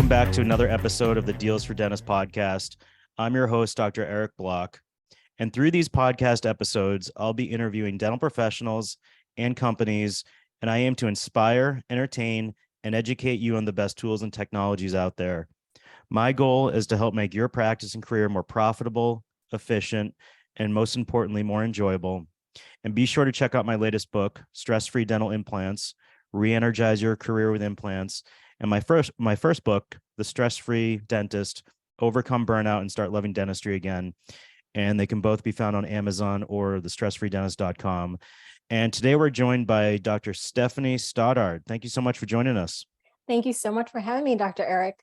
Welcome back to another episode of the Deals for Dentists podcast. I'm your host, Dr. Eric Block. And through these podcast episodes, I'll be interviewing dental professionals and companies, and I aim to inspire, entertain, and educate you on the best tools and technologies out there. My goal is to help make your practice and career more profitable, efficient, and most importantly, more enjoyable. And be sure to check out my latest book, Stress-Free Dental Implants, Re-Energize Your Career with Implants, and my first book, The Stress-Free Dentist, Overcome Burnout and Start Loving Dentistry Again. And they can both be found on Amazon or thestressfreedentist.com. And today we're joined by Dr. Stephanie Stoddart. Thank you so much for joining us. Thank you so much for having me, Dr. Eric.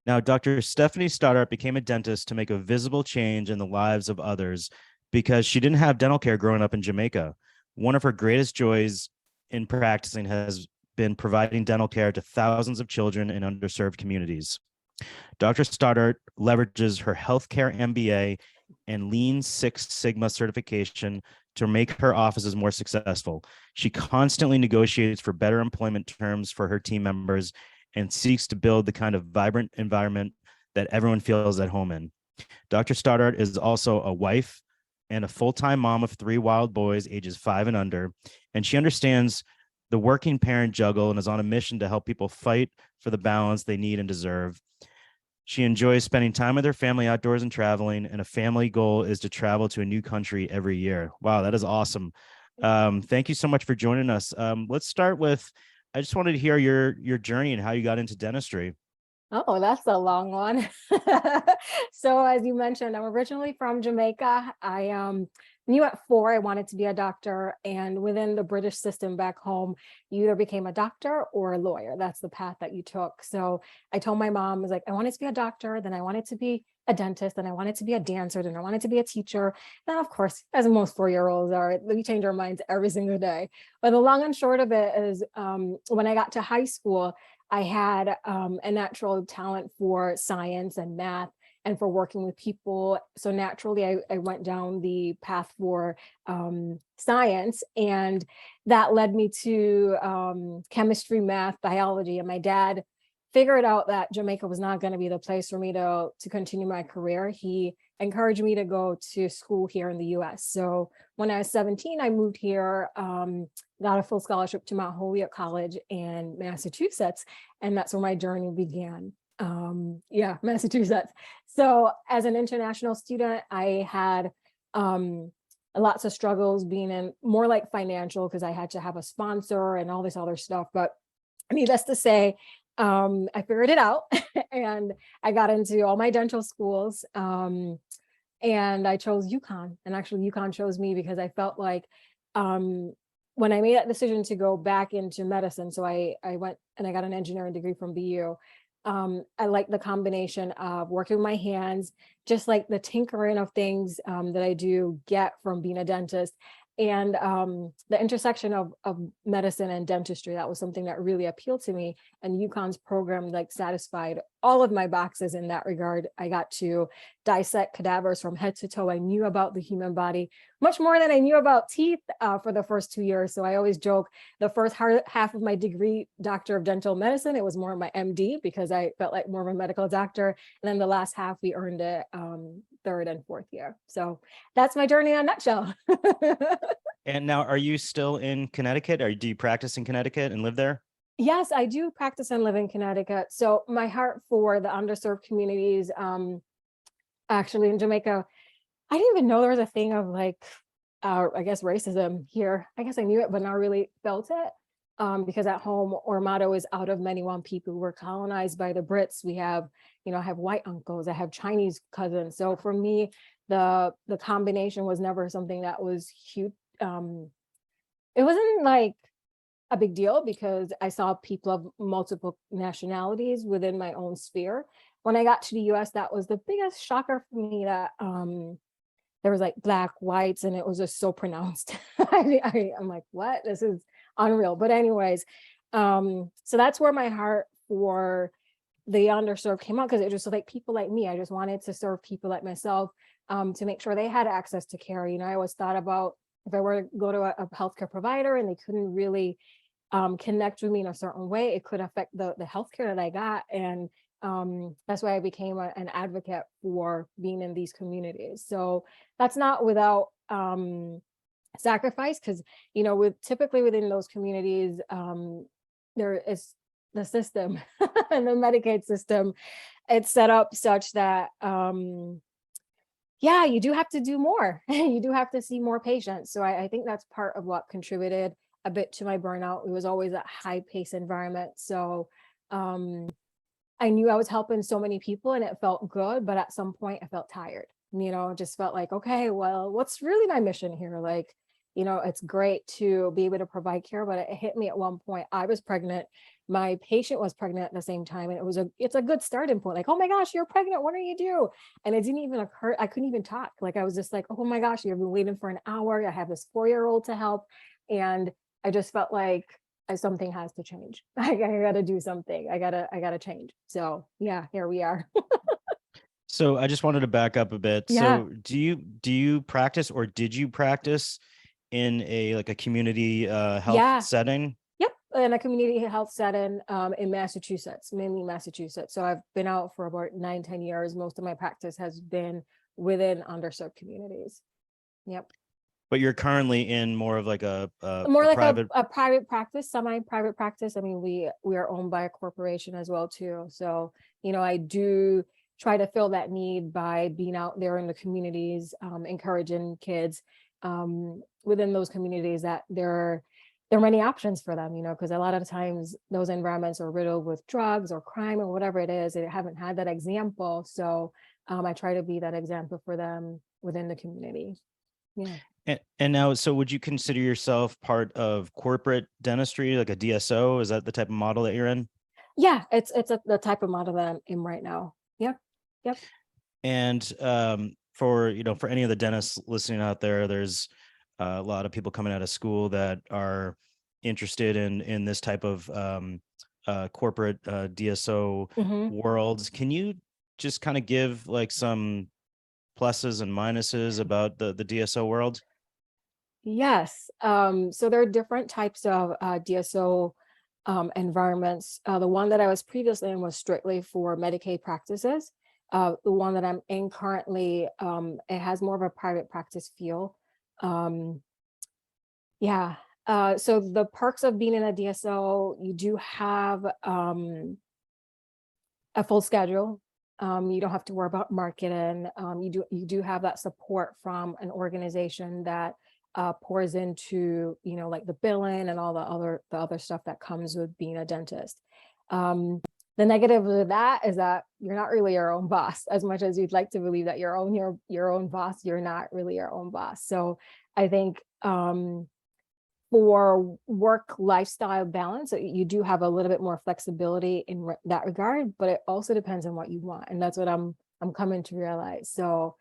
Now, Dr. Stephanie Stoddart became a dentist to make a visible change in the lives of others because she didn't have dental care growing up in Jamaica. One of her greatest joys in practicing has been providing dental care to thousands of children in underserved communities. Dr. Stoddart leverages her healthcare MBA and Lean Six Sigma certification to make her offices more successful. She constantly negotiates for better employment terms for her team members and seeks to build the kind of vibrant environment that everyone feels at home in. Dr. Stoddart is also a wife and a full-time mom of 3 wild boys, ages 5 and under, and she understands the working parent juggle and is on a mission to help people fight for the balance they need and deserve. She enjoys spending time with her family outdoors and traveling, and a family goal is to travel to a new country every year. Wow, that is awesome. Thank you so much for joining us. Let's start with, I just wanted to hear your journey and how you got into dentistry. Oh, that's a long one. So as you mentioned, I'm originally from Jamaica. I knew at 4 I wanted to be a doctor, and within the British system back home, you either became a doctor or a lawyer. That's the path that you took. So I told my mom, I was like, I wanted to be a doctor, then I wanted to be a dentist, then I wanted to be a dancer, then I wanted to be a teacher. Then of course, as most 4-year-olds are, we change our minds every single day. But the long and short of it is when I got to high school, I had a natural talent for science and math and for working with people. So naturally, I went down the path for science, and that led me to chemistry, math, biology. And my dad figured out that Jamaica was not going to be the place for me to continue my career. He encouraged me to go to school here in the US. So when I was 17, I moved here, got a full scholarship to Mount Holyoke College in Massachusetts, and that's where my journey began. Massachusetts. So as an international student, I had lots of struggles being in more like financial, because I had to have a sponsor and all this other stuff. But needless to say, I figured it out and I got into all my dental schools. And I chose UConn, and actually UConn chose me because I felt like when I made that decision to go back into medicine, so I went and I got an engineering degree from BU. I like the combination of working with my hands, just like the tinkering of things that I do get from being a dentist, and the intersection of medicine and dentistry. That was something that really appealed to me, and UConn's program like satisfied all of my boxes in that regard. I got to dissect cadavers from head to toe. I knew about the human body much more than I knew about teeth for the first 2 years. So I always joke, the first half of my degree, Doctor of Dental Medicine, it was more of my MD because I felt like more of a medical doctor. And then the last half, we earned it 3rd and 4th year. So that's my journey in a nutshell. And now, are you still in Connecticut? Or do you practice in Connecticut and live there? Yes, I do practice and live in Connecticut. So my heart for the underserved communities, actually in Jamaica, I didn't even know there was a thing of like, I guess racism here. I guess I knew it, but not really felt it. Because at home, our motto is out of many one people. We're colonized by the Brits. We have, I have white uncles, I have Chinese cousins. So for me, the combination was never something that was huge. It wasn't like a big deal because I saw people of multiple nationalities within my own sphere. When I got to the US, that was the biggest shocker for me, that there was like black, whites, and it was just so pronounced. I'm like, what? This is unreal. But anyways, so that's where my heart for the underserved came out, because it just like people like me. I just wanted to serve people like myself, to make sure they had access to care. I always thought about if I were to go to a healthcare provider and they couldn't really connect with me in a certain way, it could affect the healthcare that I got. And that's why I became an advocate for being in these communities. So that's not without sacrifice, because typically within those communities, there is the system and the Medicaid system. It's set up such that yeah, you do have to do more. You do have to see more patients. So I think that's part of what contributed a bit to my burnout. It was always a high pace environment. So I knew I was helping so many people and it felt good, but at some point I felt tired, just felt like, okay, well, what's really my mission here? Like, it's great to be able to provide care, but it hit me at one point. I was pregnant. My patient was pregnant at the same time. And it's a good starting point. Like, oh my gosh, you're pregnant. What do you do? And it didn't even occur. I couldn't even talk. Like, I was just like, oh my gosh, you've been waiting for an hour. I have this 4-year-old to help. And I just felt like something has to change. I got to do something. I gotta change. So yeah, here we are. So I just wanted to back up a bit. Yeah. So do you practice, or did you practice in a community health Yeah. setting? Yep. In a community health setting in Massachusetts, mainly Massachusetts. So I've been out for about 9-10 years. Most of my practice has been within underserved communities. Yep. But you're currently in more of like More like private. a private practice, semi-private practice. I mean, we are owned by a corporation as well too. So, I do try to fill that need by being out there in the communities, encouraging kids within those communities that there are many options for them, because a lot of times those environments are riddled with drugs or crime or whatever it is. They haven't had that example. So I try to be that example for them within the community. Yeah. And now, so would you consider yourself part of corporate dentistry, like a DSO? Is that the type of model that you're in? Yeah, it's the type of model that I'm in right now. Yep. Yep. And for any of the dentists listening out there, there's a lot of people coming out of school that are interested in this type of corporate DSO worlds. Can you just kind of give like some pluses and minuses about the DSO world? Yes. So there are different types of DSO environments. The one that I was previously in was strictly for Medicaid practices. The one that I'm in currently, it has more of a private practice feel. Yeah. So the perks of being in a DSO, you do have a full schedule. You don't have to worry about marketing. You do have that support from an organization that pours into like the billing and all the other stuff that comes with being a dentist. The negative of that is that you're not really your own boss. As much as you'd like to believe that you're your own boss, you're not really your own boss. So I think for work lifestyle balance, you do have a little bit more flexibility in that regard, but it also depends on what you want, and that's what I'm coming to realize. So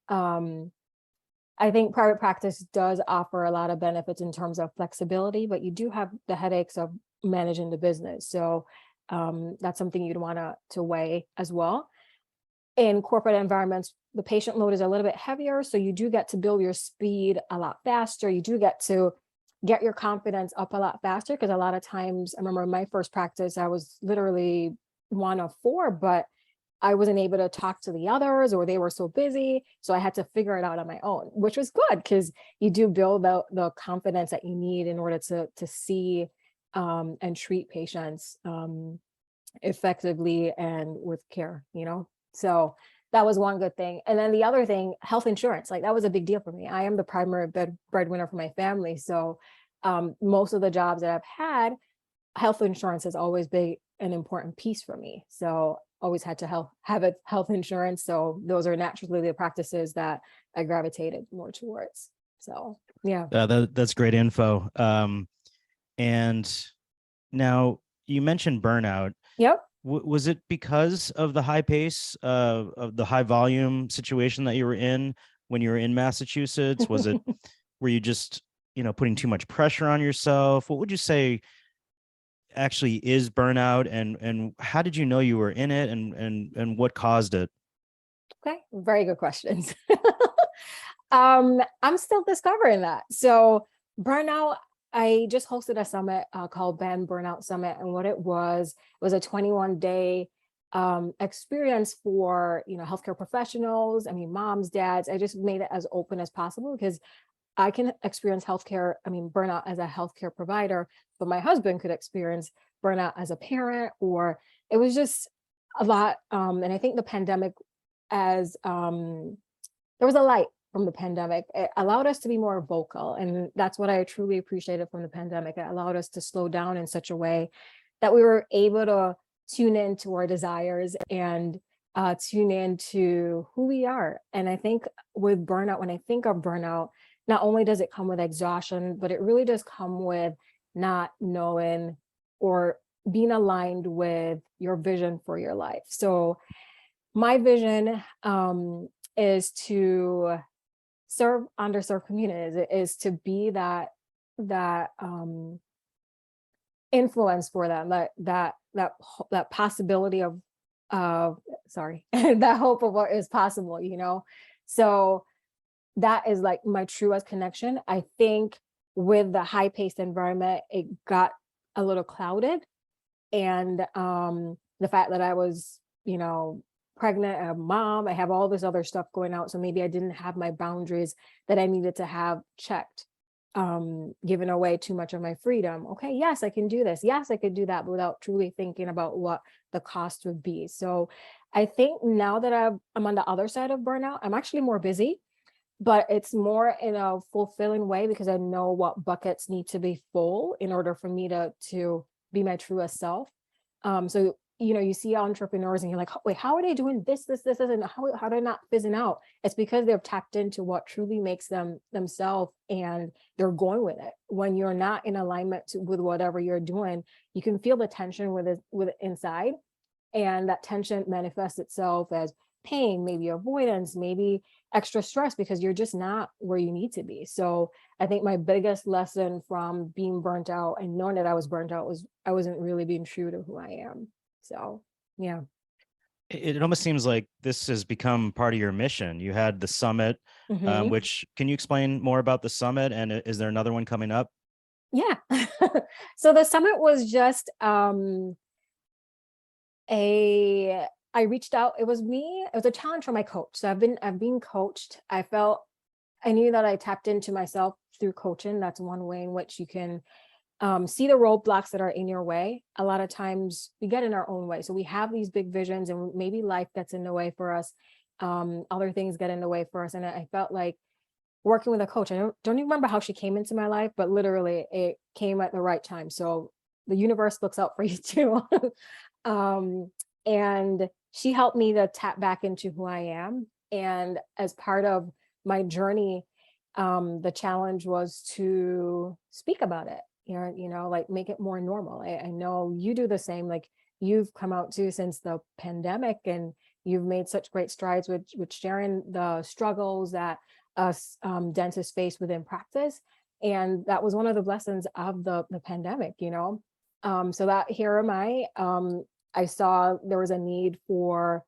I think private practice does offer a lot of benefits in terms of flexibility, but you do have the headaches of managing the business. So that's something you'd want to weigh as well. In corporate environments, the patient load is a little bit heavier, so you do get to build your speed a lot faster. You do get to get your confidence up a lot faster, because a lot of times, I remember in my first practice, I was literally one of 4, but I wasn't able to talk to the others, or they were so busy. So I had to figure it out on my own, which was good, because you do build the confidence that you need in order to see and treat patients effectively and with care, So that was one good thing. And then the other thing, health insurance, like that was a big deal for me. I am the primary breadwinner for my family. So most of the jobs that I've had, health insurance has always been an important piece for me. So always had to have a health insurance. So those are naturally the practices that I gravitated more towards. So yeah. That's great info. And now you mentioned burnout. Yep. Was it because of the high pace of the high volume situation that you were in when you were in Massachusetts? Were you just, putting too much pressure on yourself? What would you say actually is burnout, and how did you know you were in it, and what caused it? Okay. Very good questions. I'm still discovering that. So burnout, I just hosted a summit called Ban Burnout Summit, and what it was a 21-day experience for healthcare professionals. I mean, moms, dads. I just made it as open as possible because I can experience burnout as a healthcare provider, but my husband could experience burnout as a parent, or it was just a lot. And I think the pandemic, as there was a light from the pandemic. It allowed us to be more vocal. And that's what I truly appreciated from the pandemic. It allowed us to slow down in such a way that we were able to tune into our desires and tune into who we are. And I think with burnout, when I think of burnout, not only does it come with exhaustion, but it really does come with not knowing or being aligned with your vision for your life. So my vision is to serve underserved communities, is to be that influence for them, that possibility of that hope of what is possible. So that is like my truest connection. I think with the high-paced environment, it got a little clouded, and the fact that I was pregnant, a mom, I have all this other stuff going out. So maybe I didn't have my boundaries that I needed to have checked, giving away too much of my freedom. Okay, yes, I can do this. Yes, I could do that, but without truly thinking about what the cost would be. So I think now that I'm on the other side of burnout, I'm actually more busy, but it's more in a fulfilling way because I know what buckets need to be full in order for me to be my truest self. So you see entrepreneurs and you're like, wait, how are they doing this, and how are they not fizzing out? It's because they've tapped into what truly makes them themselves, and they're going with it. When you're not in alignment with whatever you're doing, you can feel the tension with inside, and that tension manifests itself as pain, maybe avoidance, maybe extra stress because you're just not where you need to be. So I think my biggest lesson from being burnt out and knowing that I was burnt out was I wasn't really being true to who I am. So, yeah. It almost seems like this has become part of your mission. You had the summit, Mhm. which can you explain more about the summit? And is there another one coming up? Yeah. So the summit was just I reached out. It was a challenge from my coach. So I've been coached. I knew that I tapped into myself through coaching. That's one way in which you can see the roadblocks that are in your way. A lot of times we get in our own way. So we have these big visions and maybe life gets in the way for us. Other things get in the way for us. And I felt like working with a coach, I don't even remember how she came into my life, but literally it came at the right time. So the universe looks out for you too. And she helped me to tap back into who I am. And as part of my journey, the challenge was to speak about it, like make it more normal. I know you do the same, like you've come out too since the pandemic, and you've made such great strides with sharing the struggles that us dentists face within practice. And that was one of the blessings of the pandemic, so that here am I saw there was a need for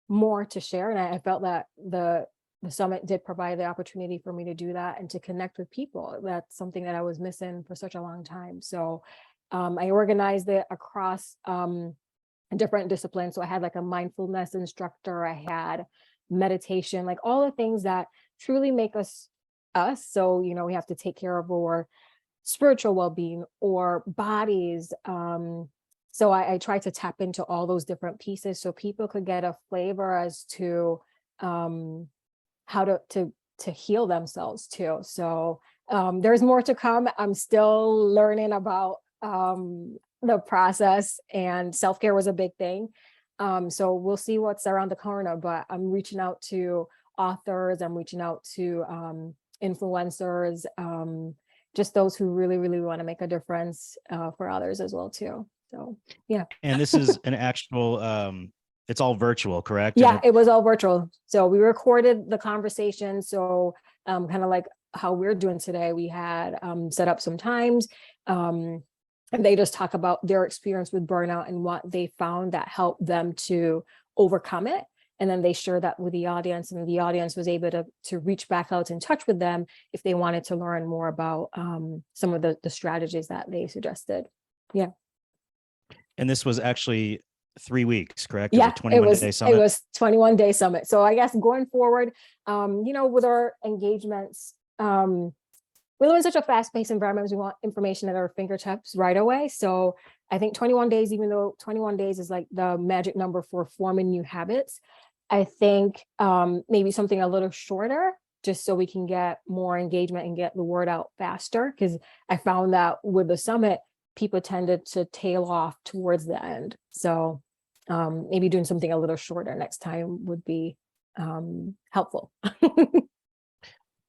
more to share, and I felt that the summit did provide the opportunity for me to do that and to connect with people. That's something that I was missing for such a long time. So I organized it across different disciplines. So I had like a mindfulness instructor, I had meditation, like all the things that truly make us us. So, we have to take care of our spiritual well-being or bodies. So I tried to tap into all those different pieces so people could get a flavor as to how to heal themselves too. So there's more to come. I'm still learning about the process, and self-care was a big thing. So we'll see what's around the corner, but I'm reaching out to authors, I'm reaching out to influencers, just those who really, really want to make a difference for others as well too. So, yeah. And this is an actual, it's all virtual, correct? Yeah, it was all virtual. So we recorded the conversation. So kind of like how we're doing today, we had set up some times, and they just talk about their experience with burnout and what they found that helped them to overcome it. and then they shared that with the audience, and the audience was able to reach back out and touch with them if they wanted to learn more about some of the strategies that they suggested. Yeah. And this was actually 3 weeks, correct? Yeah, it was 21-day summit. It was 21-day summit. So I guess going forward, with our engagements, we live in such a fast-paced environment. We want information at our fingertips right away. So I think 21 days, even though 21 days is like the magic number for forming new habits, I think maybe something a little shorter, just so we can get more engagement and get the word out faster. Because I found that with the summit, people tended to tail off towards the end. So maybe doing something a little shorter next time would be helpful.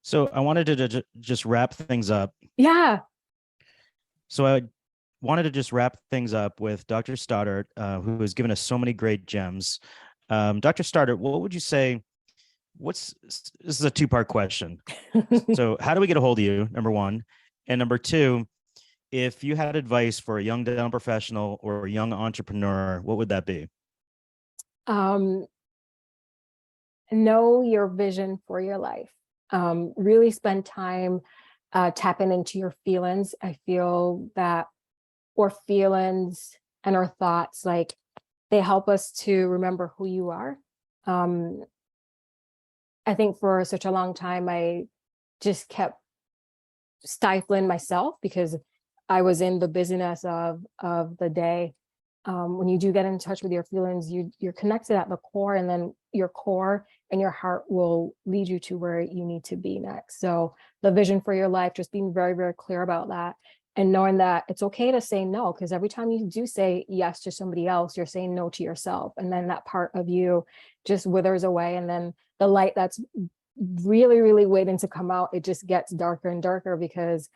So I wanted to just wrap things up. Yeah. So I wanted to just wrap things up with Dr. Stoddart, who has given us so many great gems. Dr. Stoddart, what would you say? This is a two-part question. So how do we get a hold of you, number one? And number two, if you had advice for a young dental professional or a young entrepreneur, what would that be? Know your vision for your life. Really spend time tapping into your feelings. I feel that our feelings and our thoughts, like, they help us to remember who you are. I think for such a long time, I just kept stifling myself because I was in the busyness of the day. When you do get in touch with your feelings, you're connected at the core, and then your core and your heart will lead you to where you need to be next. So the vision for your life, just being very, very clear about that, and knowing that it's okay to say no, because every time you do say yes to somebody else, you're saying no to yourself. And then that part of you just withers away. And then the light that's really, really waiting to come out, it just gets darker and darker because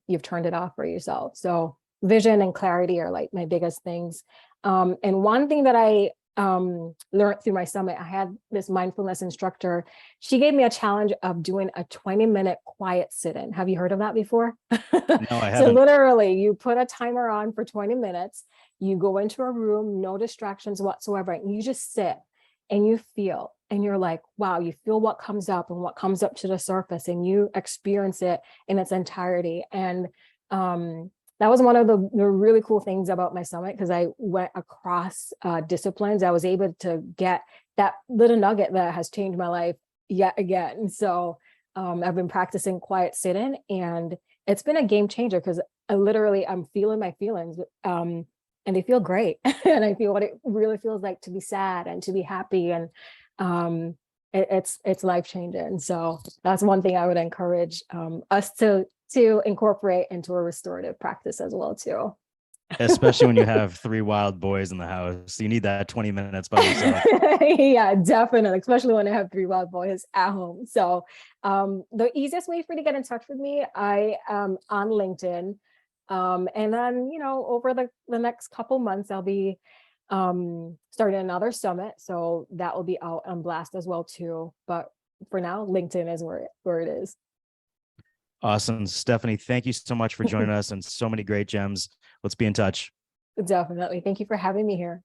you've turned it off for yourself. So vision and clarity are like my biggest things. And one thing that I learned through my summit, I had this mindfulness instructor. She gave me a challenge of doing a 20-minute quiet sit-in. Have you heard of that before? No, I So haven't. literally, you put a timer on for 20 minutes, you go into a room, no distractions whatsoever, and you just sit and you feel, and you're like, wow, you feel what comes up and what comes up to the surface, and you experience it in its entirety. And that was one of the really cool things about my summit, because I went across disciplines. I was able to get that little nugget that has changed my life yet again. So I've been practicing quiet sit-in, and it's been a game changer, because I'm feeling my feelings, and they feel great. And I feel what it really feels like to be sad and to be happy. And it's life-changing. So that's one thing I would encourage us to incorporate into a restorative practice as well too. Especially when you have 3 wild boys in the house, you need that 20 minutes by yourself. Yeah, definitely. Especially when I have 3 wild boys at home. So the easiest way for you to get in touch with me, I am on LinkedIn. And then, over the next couple months, I'll be starting another summit. So that will be out on blast as well too. But for now, LinkedIn is where it is. Awesome. Stephanie, thank you so much for joining us, and so many great gems. Let's be in touch. Definitely. Thank you for having me here.